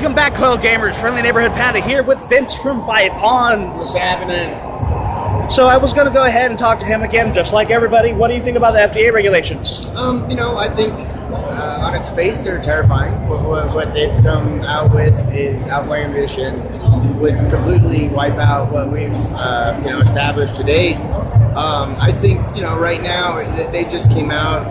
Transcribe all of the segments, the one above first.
Welcome back, Coiled Gamers. Friendly Neighborhood Panda here with Vince from Five Ponds. What's happening? So I was going to go ahead and talk to him again, just like everybody. What do you think about the FDA regulations? I think on its face they're terrifying. What they've come out with is outlandish and would completely wipe out what we've established to date. I think right now they just came out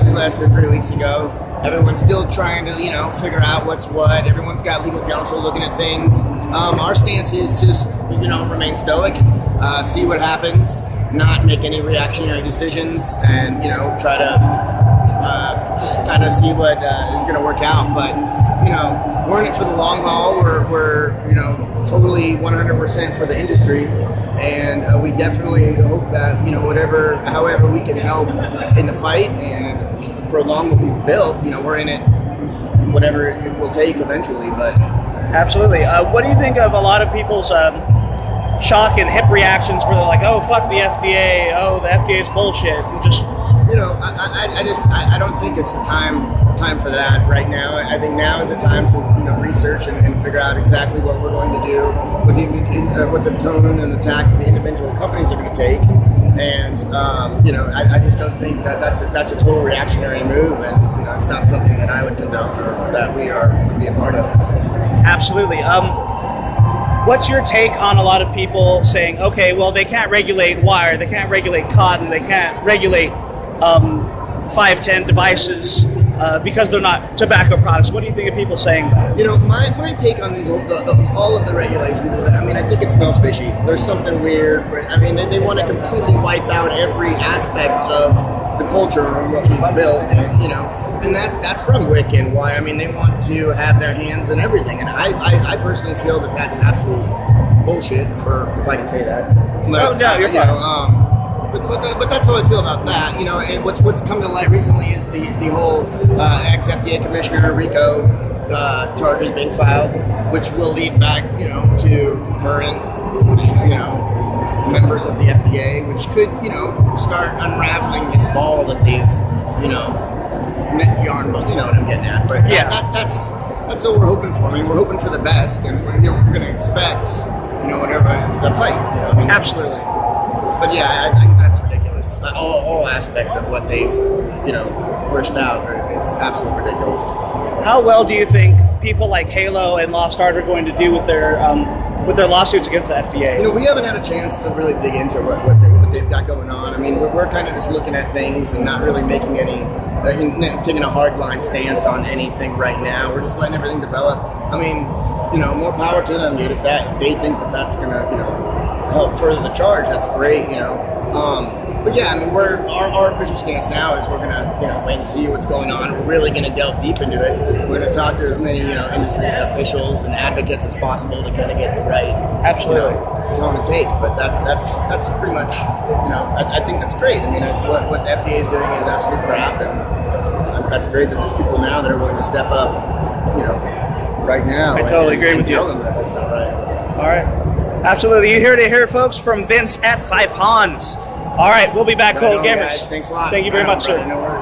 less than 3 weeks ago. Everyone's still trying to figure out what's what. Everyone's got legal counsel looking at things. Our stance is to just remain stoic, see what happens, not make any reactionary decisions, and try to just kind of see what is going to work out. But we're in it for the long haul. We're totally 100% for the industry, and we definitely hope that however we can help in the fight and prolong what we've built. We're in it, whatever it will take eventually. But absolutely. What do you think of a lot of people's shock and hip reactions where they're like, "Oh, fuck the FDA! Oh, the FDA is bullshit!" And just I don't think it's the time for that right now. I think now is the time to research and figure out exactly what we're going to do, what the tone and attack the individual companies are going to take. And I just don't think that's a total reactionary move, and it's not something that I would condone or that we would be a part of. Absolutely. What's your take on a lot of people saying, okay, well, they can't regulate wire, they can't regulate cotton, they can't regulate 510 devices because they're not tobacco products? What do you think of people saying that? My take on these all of the regulations is that I think it smells fishy. There's something weird. They want to completely wipe out every aspect of the culture and what we've built, and that's from WIC and why. They want to have their hands in everything, and I personally feel that that's absolute bullshit. If I can say that. No, you're fine. But that's how I feel about that, and what's come to light recently is the whole ex-FDA commissioner RICO charges being filed, which will lead back, to current, members of the FDA, which could, start unraveling this ball that they've, yarn, but you know what I'm getting at. But yeah, that's what we're hoping for. We're hoping for the best, and we're going to expect, whatever the fight. Absolutely. But yeah, I think that's ridiculous. All aspects of what they've, pushed out is absolutely ridiculous. How well do you think people like Halo and Lost Art are going to do with their lawsuits against the FDA? We haven't had a chance to really dig into what they've got going on. We're kind of just looking at things and not really making any, taking a hardline stance on anything right now. We're just letting everything develop. More power to them, dude. If they think that that's gonna, help further the charge, that's great, But yeah, our official stance now is we're gonna, wait and see what's going on. We're really gonna delve deep into it. We're gonna talk to as many, industry officials and advocates as possible to kind of get the right, absolutely, tone and take. But that's pretty much, I think that's great. What the FDA is doing is absolute crap, and that's great that there's people now that are willing to step up, right now. I totally agree with you. Tell them that that's not right. All right. Absolutely. You heard it here, folks, from Vince at Five Ponds. All right, we'll be back, Coiled Gamers. Guys. Thanks a lot. Thank you very much, sir. No worries.